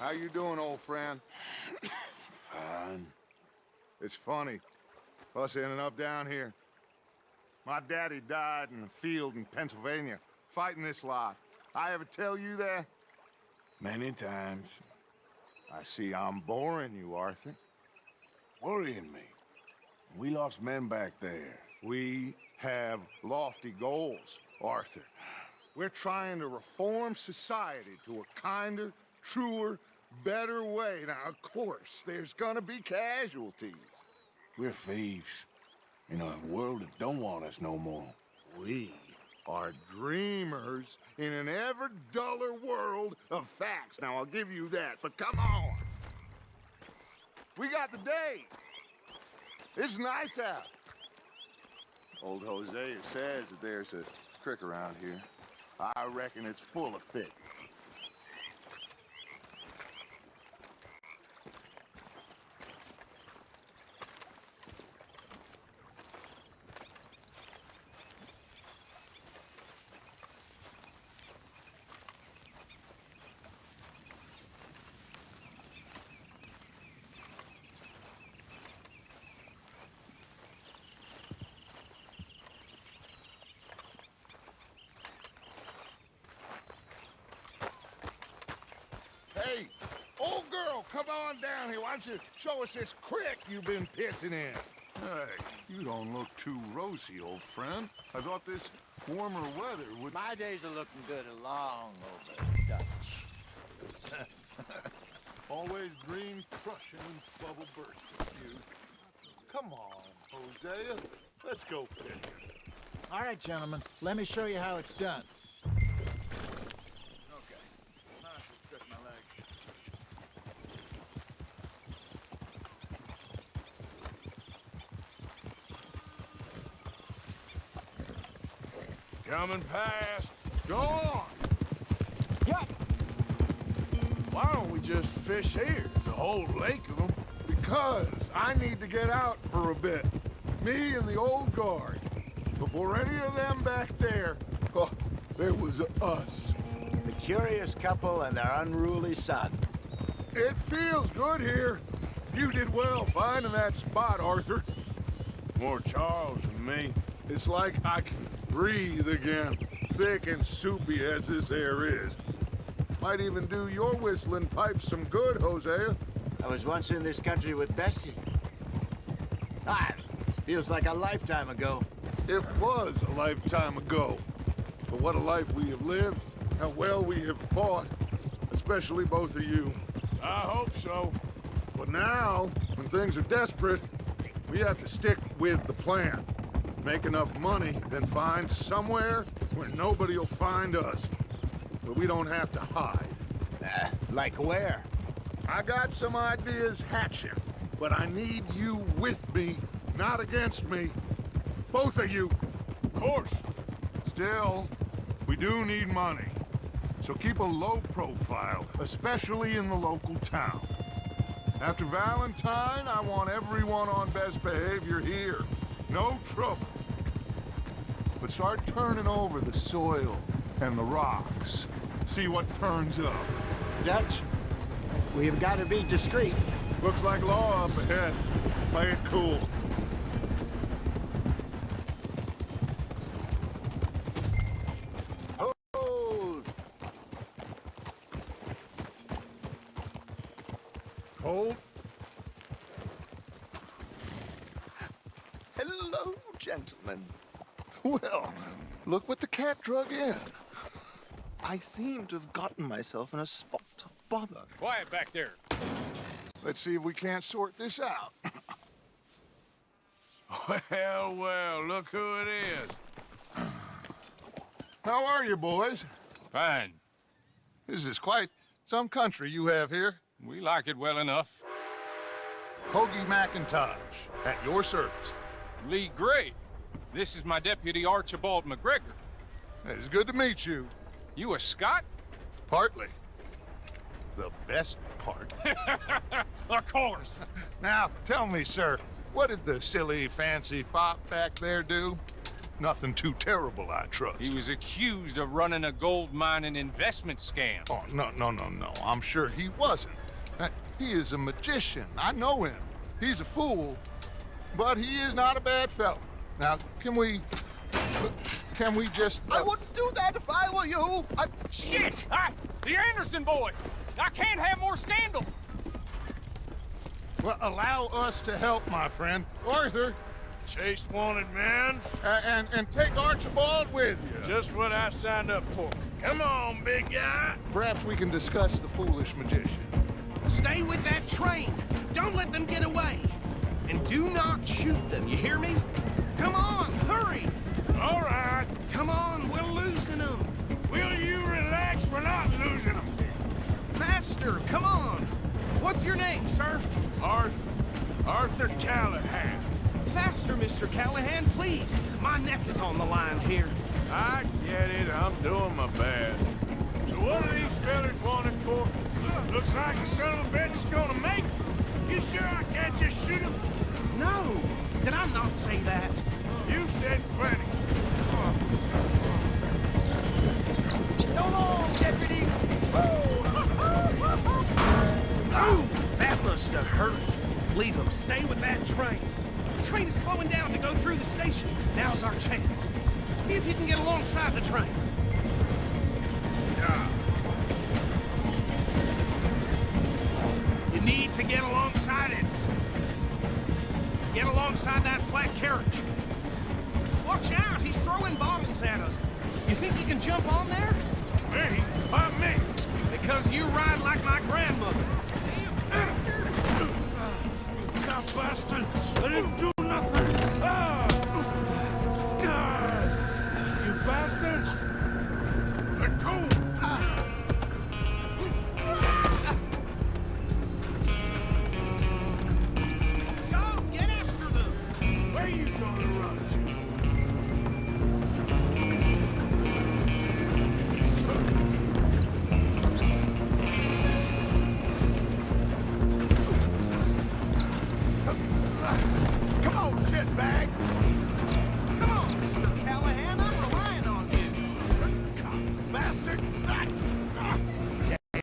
How you doing, old friend? Fine. It's funny, us ending up down here. My daddy died in a field in Pennsylvania, fighting this lot. I ever tell you that? Many times. I see I'm boring you, Arthur. Worrying me. We lost men back there. We have lofty goals, Arthur. We're trying to reform society to a kinder, truer, better way. Now, of course, there's gonna be casualties. We're thieves. In a world that don't want us no more. We are dreamers in an ever duller world of facts. Now, I'll give you that, but come on. We got the day. It's nice out. Old Hosea says that there's a creek around here. I reckon it's full of fish. Hey, old girl, come on down here. Why don't you show us this creek you've been pissing in? Hey, you don't look too rosy, old friend. I thought this warmer weather would... My days are looking good along over Dutch. Always green crushing and bubble bursting, you. Come on, Hosea. Let's go fishing. All right, gentlemen, let me show you how it's done. Okay. Now I should stretch my legs. Coming past. Go on. Yep. Why don't we just fish here? There's a whole lake of them. Because I need to get out for a bit. Me and the old guard. Before any of them back there, oh, there was us. The curious couple and their unruly son. It feels good here. You did well finding that spot, Arthur. More Charles than me. It's like I can breathe again, thick and soupy as this air is. Might even do your whistling pipes some good, Hosea. I was once in this country with Bessie. Ah, feels like a lifetime ago. It was a lifetime ago. But what a life we have lived, how well we have fought, especially both of you. I hope so. But now, when things are desperate, we have to stick with the plan. Make enough money, then find somewhere where nobody will find us. Where we don't have to hide. Like where? I got some ideas hatching, but I need you with me, not against me. Both of you. Of course. Still, we do need money. So keep a low profile, especially in the local town. After Valentine, I want everyone on best behavior here. No trouble. But start turning over the soil and the rocks. See what turns up. Dutch, we've got to be discreet. Looks like law up ahead. Play it cool. Hold! Hold. Hello, gentlemen. Well, look what the cat drug in. I seem to have gotten myself in a spot of bother. Quiet back there. Let's see if we can't sort this out. Well, well, look who it is. How are you, boys? Fine. This is quite some country you have here. We like it well enough. Hoagie McIntosh, at your service. Lee Gray. This is my deputy Archibald McGregor. It is good to meet you. You a Scot? Partly. The best part. Of course. Now, tell me, sir, what did the silly, fancy fop back there do? Nothing too terrible, I trust. He was accused of running a gold mining investment scam. Oh, no. I'm sure he wasn't. He is a magician. I know him. He's a fool, but he is not a bad fellow. Now, can we just... I wouldn't do that if I were you. Shit! The Anderson boys! I can't have more scandal! Well, allow us to help, my friend. Arthur, Chase wanted man. and take Archibald with you. Just what I signed up for. Come on, big guy. Perhaps we can discuss the foolish magician. Stay with that train. Don't let them get away. And do not shoot them, you hear me? Come on, hurry! All right. Come on, we're losing them. Will you relax? We're not losing them. Faster, come on. What's your name, sir? Arthur Callahan. Faster, Mr. Callahan, please. My neck is on the line here. I get it. I'm doing my best. So what are these fellas wanted for? Looks like the son of a bitch is gonna make it. You sure I can't just shoot him? No, did I not say that? You've said plenty. So long, deputy! Ooh, that must have hurt. Leave him. Stay with that train. The train is slowing down to go through the station. Now's our chance. See if you can get alongside the train. You need to get alongside it. Get alongside that flat carriage. Watch out, he's throwing bottles at us. You think you can jump on there? Me? Why me? Because you ride like my grandmother. You bastard! I didn't do nothing! You bastards! Let go! Go, get after them! Where you gonna run to? Come on, shitbag! Come on, Mr. Callahan, I'm relying on you. Bastard!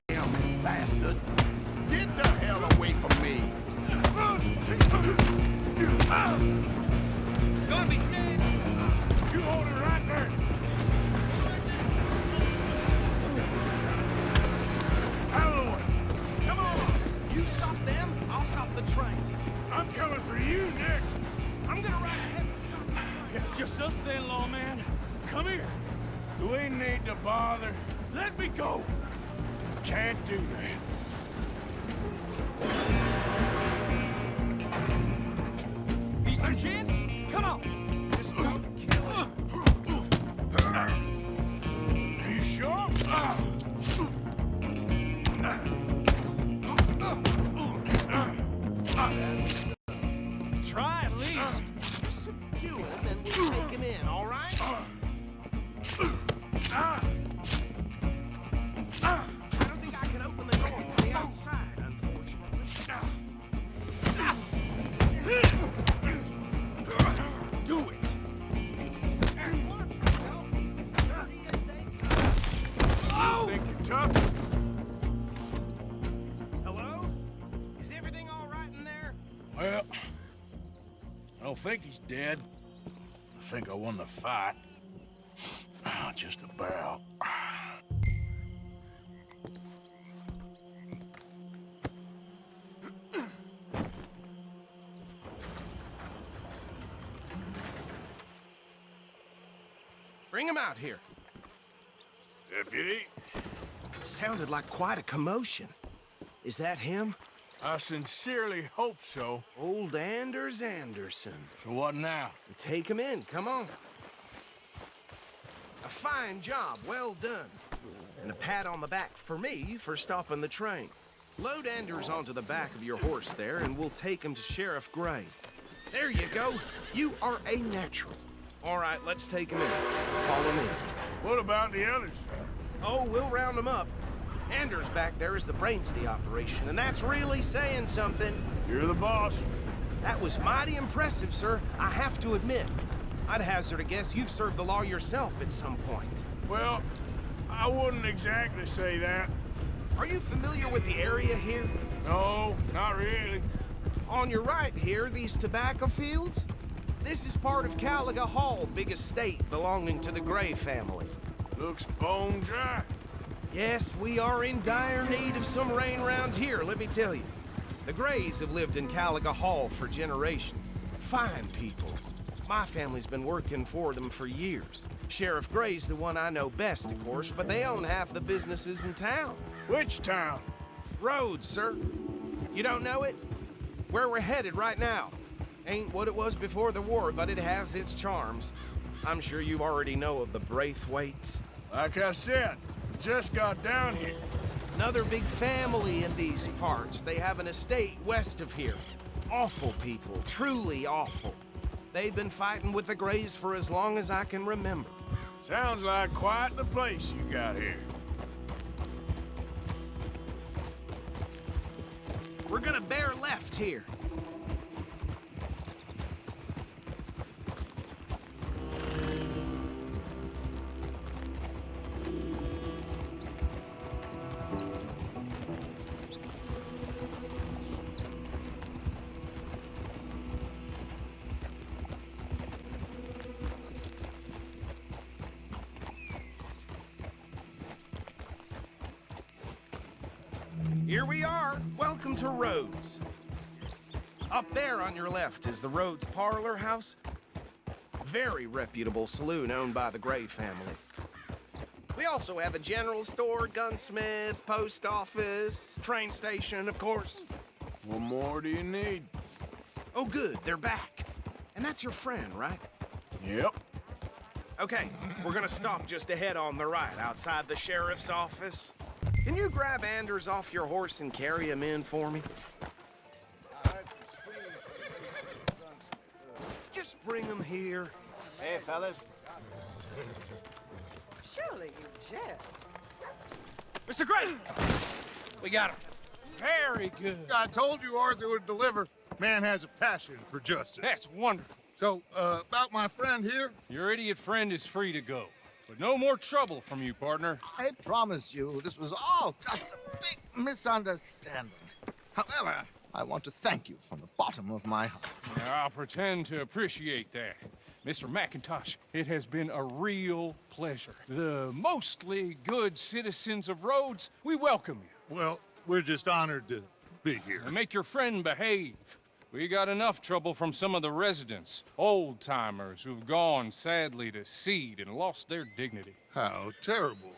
Damn bastard! Get the hell away from me! Gonna be dead. You hold it right there! Out of the way! Come on. You stop them, I'll stop the train. I'm coming for you next! I'm gonna ride ahead and stop the train. It's just us then, lawman. Come here. Do we need to bother? Let me go. Can't do that. He's your chance. Come on. Just don't kill him. Are you sure? Try at least. Just subdue him and we'll take him in, all right? I don't think I can open the door from the outside, unfortunately. Do it. Oh! Think you're tough? Hello? Is everything all right in there? Well, I don't think he's dead. I think I won the fight. Just about. Bring him out here. Deputy, Sounded like quite a commotion. Is that him? I sincerely hope so. Old Anders Anderson. So what now? Take him in, come on. A fine job, well done. And a pat on the back for me for stopping the train. Load Anders onto the back of your horse there, and we'll take him to Sheriff Gray. There you go. You are a natural. All right, let's take him in. Follow me. What about the others? Oh, we'll round them up. Anders back there is the brains of the operation, and that's really saying something. You're the boss. That was mighty impressive, sir. I have to admit. I'd hazard a guess you've served the law yourself at some point. Well, I wouldn't exactly say that. Are you familiar with the area here? No, not really. On your right here, these tobacco fields? This is part of Caliga Hall, big estate belonging to the Gray family. Looks bone dry. Yes, we are in dire need of some rain around here, let me tell you. The Grays have lived in Caliga Hall for generations. Fine people. My family's been working for them for years. Sheriff Gray's the one I know best, of course, but they own half the businesses in town. Which town? Rhodes, sir. You don't know it? Where we're headed right now. Ain't what it was before the war, but it has its charms. I'm sure you already know of the Braithwaites. Like I said, just got down here. Another big family in these parts. They have an estate west of here. Awful people, truly awful. They've been fighting with the Grays for as long as I can remember. Sounds like quite the place you got here. We're gonna bear left here. Here we are. Welcome to Rhodes. Up there on your left is the Rhodes Parlor House. Very reputable saloon owned by the Gray family. We also have a general store, gunsmith, post office, train station, of course. What more do you need? Oh, good, they're back. And that's your friend, right? Yep. Okay, we're gonna stop just ahead on the right, outside the sheriff's office. Can you grab Anders off your horse and carry him in for me? Just bring him here. Hey, fellas. Surely you jest. Mr. Gray! We got him. Very good. I told you Arthur would deliver. Man has a passion for justice. That's wonderful. So, about my friend here? Your idiot friend is free to go. But no more trouble from you, partner. I promise you, this was all just a big misunderstanding. However, I want to thank you from the bottom of my heart. I'll pretend to appreciate that. Mr. McIntosh, it has been a real pleasure. The mostly good citizens of Rhodes, we welcome you. Well, we're just honored to be here. And make your friend behave. We got enough trouble from some of the residents, old-timers who've gone, sadly, to seed and lost their dignity. How terrible.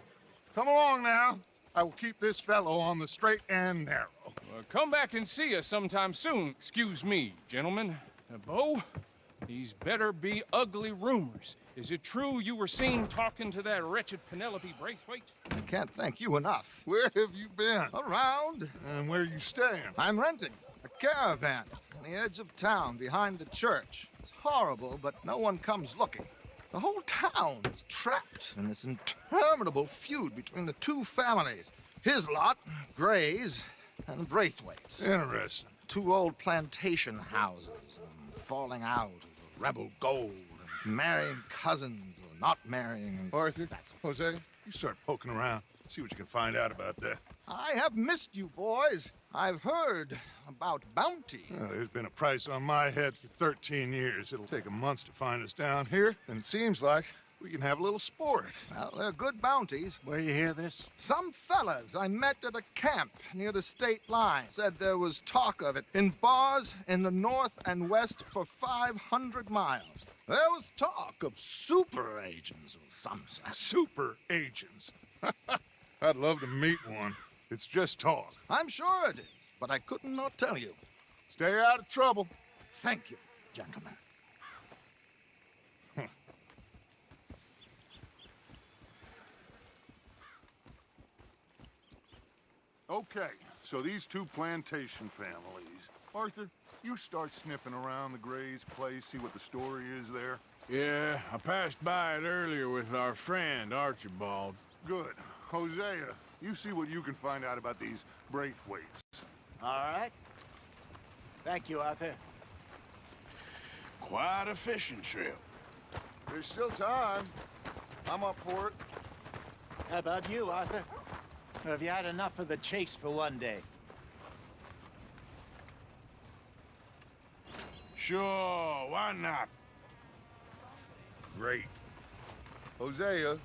Come along now. I will keep this fellow on the straight and narrow. Come back and see us sometime soon. Excuse me, gentlemen. Bo, these better be ugly rumors. Is it true you were seen talking to that wretched Penelope Braithwaite? I can't thank you enough. Where have you been? Around, And where you staying? I'm renting a caravan on the edge of town behind the church. It's horrible, but no one comes looking. The whole town is trapped in this interminable feud between the two families. His lot, Gray's, and Braithwaite's. Interesting. Two old plantation houses, and falling out of rebel gold, and marrying cousins or not marrying. And Arthur, that's Jose, you start poking around. See what you can find out about that. I have missed you, boys. I've heard about bounty. There's been a price on my head for 13 years. It'll take a month to find us down here, and it seems like we can have a little sport. Well, they're good bounties. Where you hear this? Some fellas I met at a camp near the state line said there was talk of it in bars in the north and west for 500 miles. There was talk of super agents of some sort. Super agents. I'd love to meet one. It's just talk. I'm sure it is, but I couldn't not tell you. Stay out of trouble. Thank you, gentlemen. Okay, so these two plantation families. Arthur, you start sniffing around the Gray's place, see what the story is there. Yeah, I passed by it earlier with our friend, Archibald. Good. Hosea, you see what you can find out about these Braithwaites. All right. Thank you, Arthur. Quite a fishing trip. There's still time. I'm up for it. How about you, Arthur? Or have you had enough of the chase for one day? Sure, why not? Great. Hosea,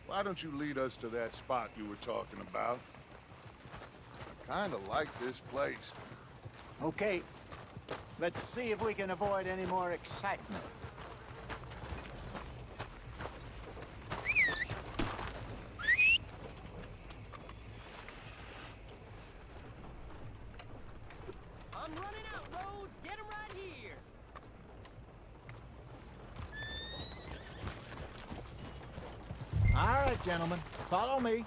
why don't you lead us to that spot you were talking about? I kind of like this place. Okay. Let's see if we can avoid any more excitement. I'm running out, Rhodes. Get him right here. All right, gentlemen. Follow me.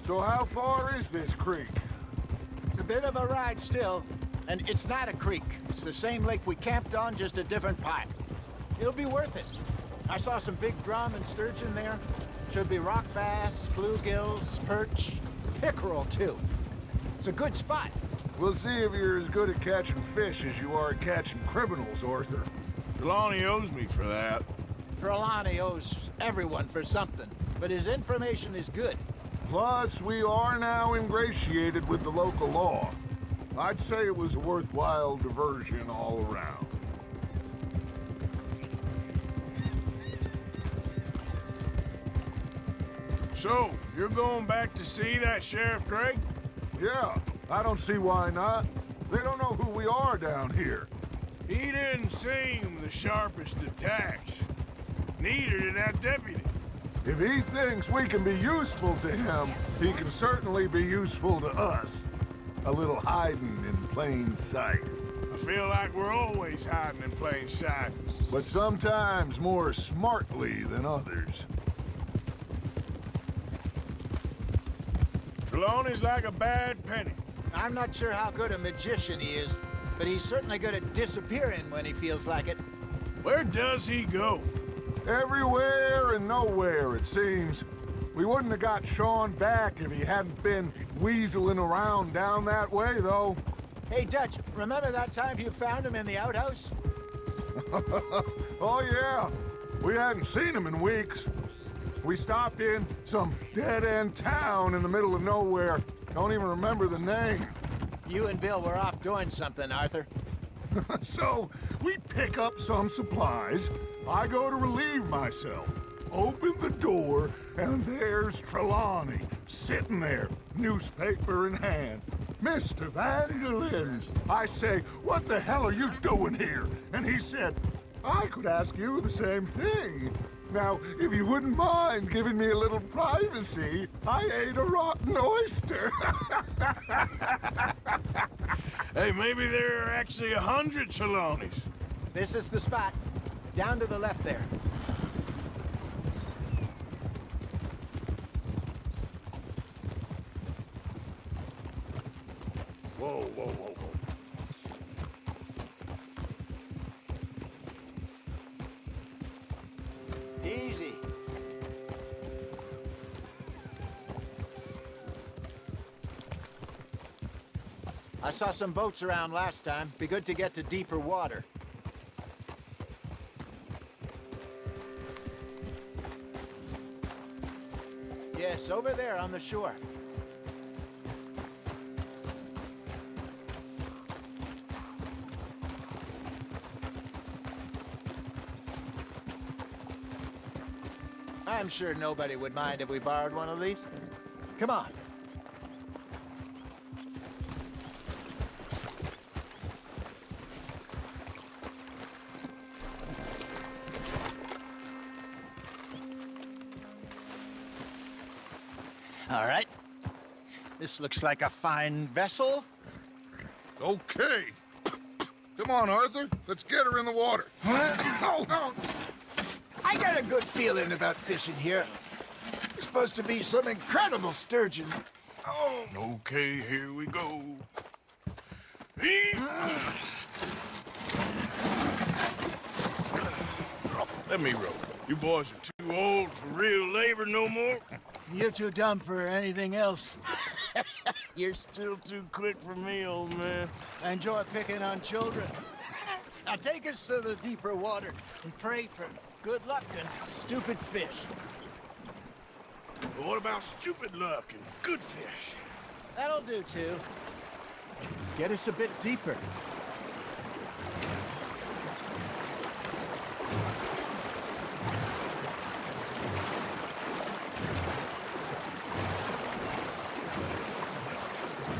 So how far is this creek? It's a bit of a ride still, and it's not a creek. It's the same lake we camped on, just a different pipe. It'll be worth it. I saw some big drum and sturgeon there. Should be rock bass, bluegills, perch, pickerel too. It's a good spot. We'll see if you're as good at catching fish as you are at catching criminals, Arthur. Trelawney owes me for that. Trelawney owes everyone for something, but his information is good. Plus, we are now ingratiated with the local law. I'd say it was a worthwhile diversion all around. So, you're going back to see that Sheriff Gray? Yeah, I don't see why not. They don't know who we are down here. He didn't seem the sharpest attacks. Neither did that deputy. If he thinks we can be useful to him, he can certainly be useful to us. A little hiding in plain sight. I feel like we're always hiding in plain sight. But sometimes more smartly than others. Trelawney's like a bad penny. I'm not sure how good a magician he is, but he's certainly good at disappearing when he feels like it. Where does he go? Everywhere and nowhere, it seems. We wouldn't have got Sean back if he hadn't been weaseling around down that way, though. Hey, Dutch, remember that time you found him in the outhouse? Oh, yeah. We hadn't seen him in weeks. We stopped in some dead-end town in the middle of nowhere. Don't even remember the name. You and Bill were off doing something, Arthur. So, we pick up some supplies. I go to relieve myself. Open the door, and there's Trelawney, sitting there, newspaper in hand. Mr. Vanderlyn. I say, what the hell are you doing here? And he said, I could ask you the same thing. Now, if you wouldn't mind giving me a little privacy, I ate a rotten oyster. Hey, maybe there are actually 100 Trelawneys. This is the spot. Down to the left there. Whoa, whoa, whoa, whoa. Easy. I saw some boats around last time. Be good to get to deeper water. Yes, over there on the shore. I'm sure nobody would mind if we borrowed one of these. Come on. All right. This looks like a fine vessel. Okay. Come on, Arthur. Let's get her in the water. I got a good feeling about fishing here. There's supposed to be some incredible sturgeon. Oh. Okay, here we go. Let me row. You boys are too old for real labor no more. You're too dumb for anything else. You're still too quick for me, old man. I enjoy picking on children. Now take us to the deeper water and pray for good luck and stupid fish. But what about stupid luck and good fish? That'll do, too. Get us a bit deeper.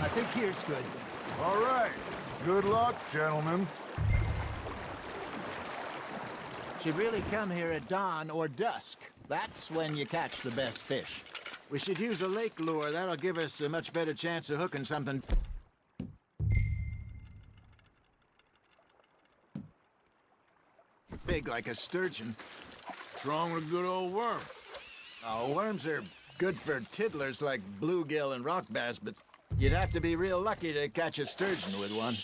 I think here's good. All right. Good luck, gentlemen. Should really come here at dawn or dusk. That's when you catch the best fish. We should use a lake lure. That'll give us a much better chance of hooking something big like a sturgeon. Strong with a good old worm. Oh, worms are good for tiddlers like bluegill and rock bass, but you'd have to be real lucky to catch a sturgeon with one.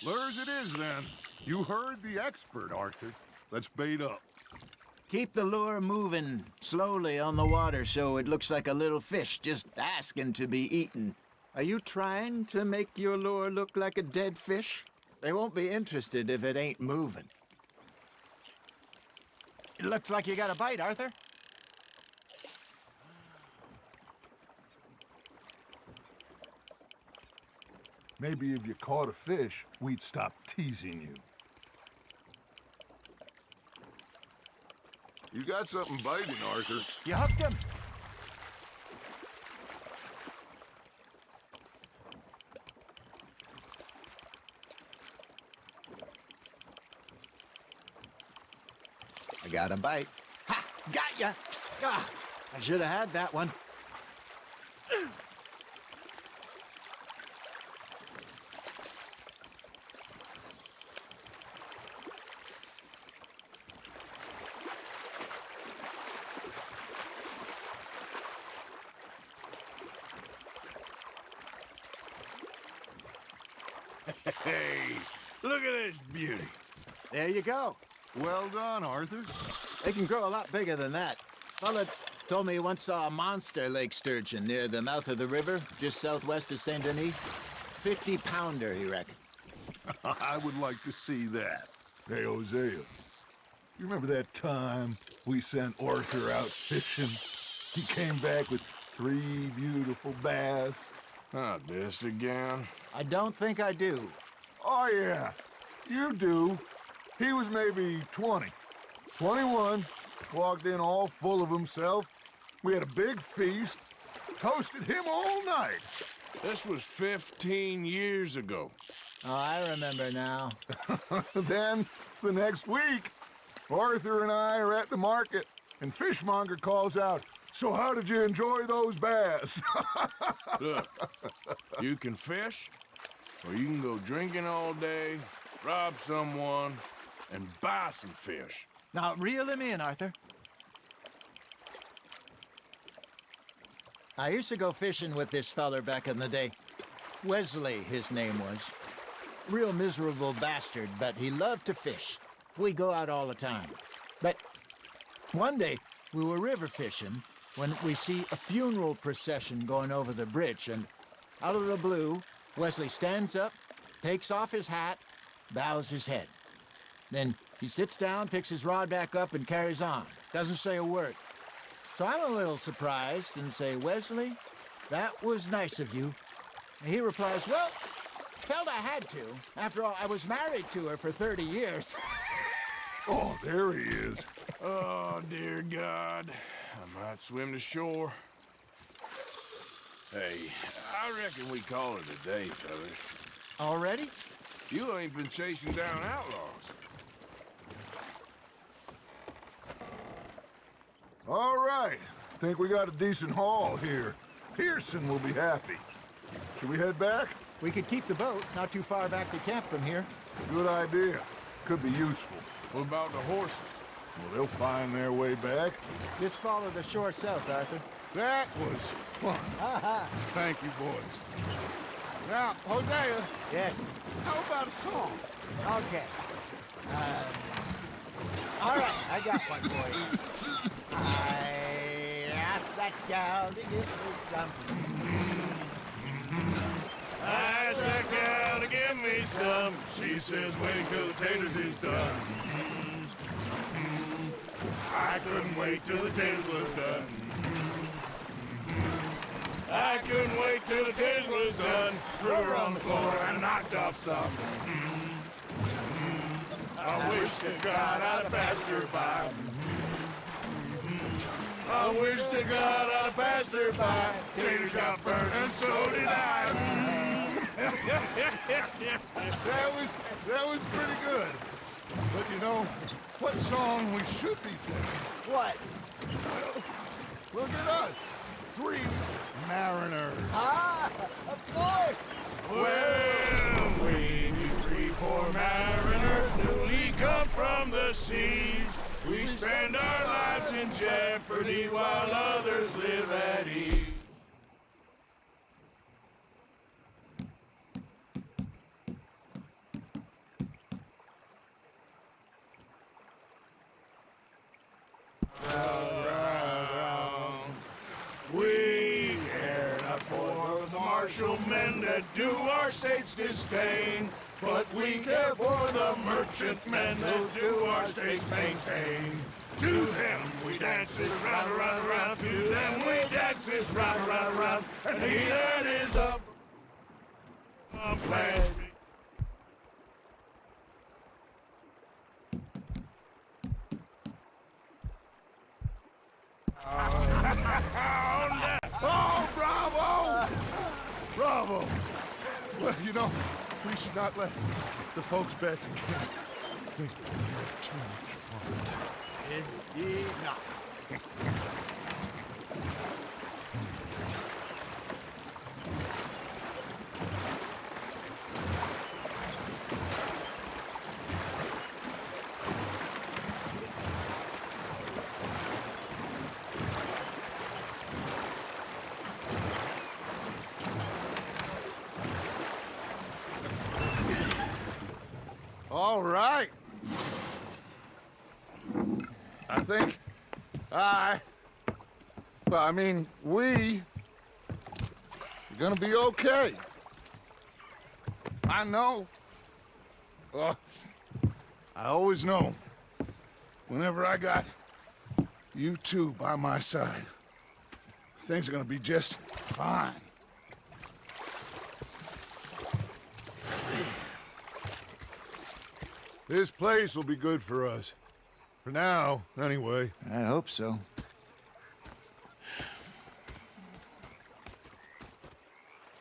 Lures it is, then. You heard the expert, Arthur. Let's bait up. Keep the lure moving slowly on the water so it looks like a little fish just asking to be eaten. Are you trying to make your lure look like a dead fish? They won't be interested if it ain't moving. It looks like you got a bite, Arthur. Maybe if you caught a fish, we'd stop teasing you. You got something biting, Arthur. You hooked him. I got a bite. Ha! Got ya! Ah, I should have had that one. Hey, look at this beauty. There you go. Well done, Arthur. They can grow a lot bigger than that. Fella told me he once saw a monster lake sturgeon near the mouth of the river, just southwest of Saint Denis. 50-pounder, he reckoned. I would like to see that. Hey, Hosea, you remember that time we sent Arthur out fishing? He came back with 3 beautiful bass. Not this again. I don't think I do. Oh, yeah, you do. He was maybe 20, 21, walked in all full of himself. We had a big feast, toasted him all night. This was 15 years ago. Oh, I remember now. Then, the next week, Arthur and I are at the market, and Fishmonger calls out, "So how did you enjoy those bass?" Look, you can fish, or you can go drinking all day, rob someone, and buy some fish. Now, reel him in, Arthur. I used to go fishing with this feller back in the day. Wesley, his name was. Real miserable bastard, but he loved to fish. We'd go out all the time. But one day, we were river fishing when we see a funeral procession going over the bridge, and out of the blue, Wesley stands up, takes off his hat, bows his head. Then he sits down, picks his rod back up, and carries on. Doesn't say a word. So I'm a little surprised and say, "Wesley, that was nice of you." And he replies, "Well, felt I had to. After all, I was married to her for 30 years. Oh, there he is. Oh, dear God. I might swim to shore. Hey, I reckon we call it a day, fellas. Already? You ain't been chasing down outlaws. All right. Think we got a decent haul here. Pearson will be happy. Should we head back? We could keep the boat not too far back to camp from here. Good idea. Could be useful. What about the horses? Well, they'll find their way back. Just follow the shore south, Arthur. That was fun. Thank you, boys. Now, Hosea, Yes. how about a song? Okay. All right, I got one for you. I asked the that gal to give me some. I asked that gal to give me some. She says, wait till the taters is done. I couldn't wait till the taters was done. I couldn't wait till the taters was done. Threw her on the floor and knocked off some. I wish to God I'd have passed her by. I wish to God I'd have passed her by. Taters got burned and so did I. That was pretty good. But you know, what song we should be singing? What? Look at us. 3 mariners. Ah, of course. Well, we 3 poor mariners newly come from the seas. We spend our lives in jeopardy while others live at ease. We care not for the martial men that do our state's disdain, but we care for the merchant men that do our state's maintain. To them we dance this round, around, around. To them we dance this round, around, around. And he that is up plan. Oh, bravo! Bravo! Well, you know, we should not let the folks back in camp think that we have too much fun. Indeed not. All right. I think we are gonna be okay. I know. I always know. Whenever I got you two by my side, things are gonna be just fine. This place will be good for us. For now, anyway. I hope so.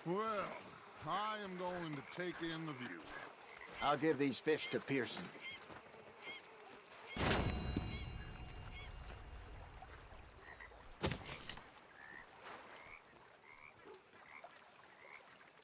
Well, I am going to take in the view. I'll give these fish to Pearson.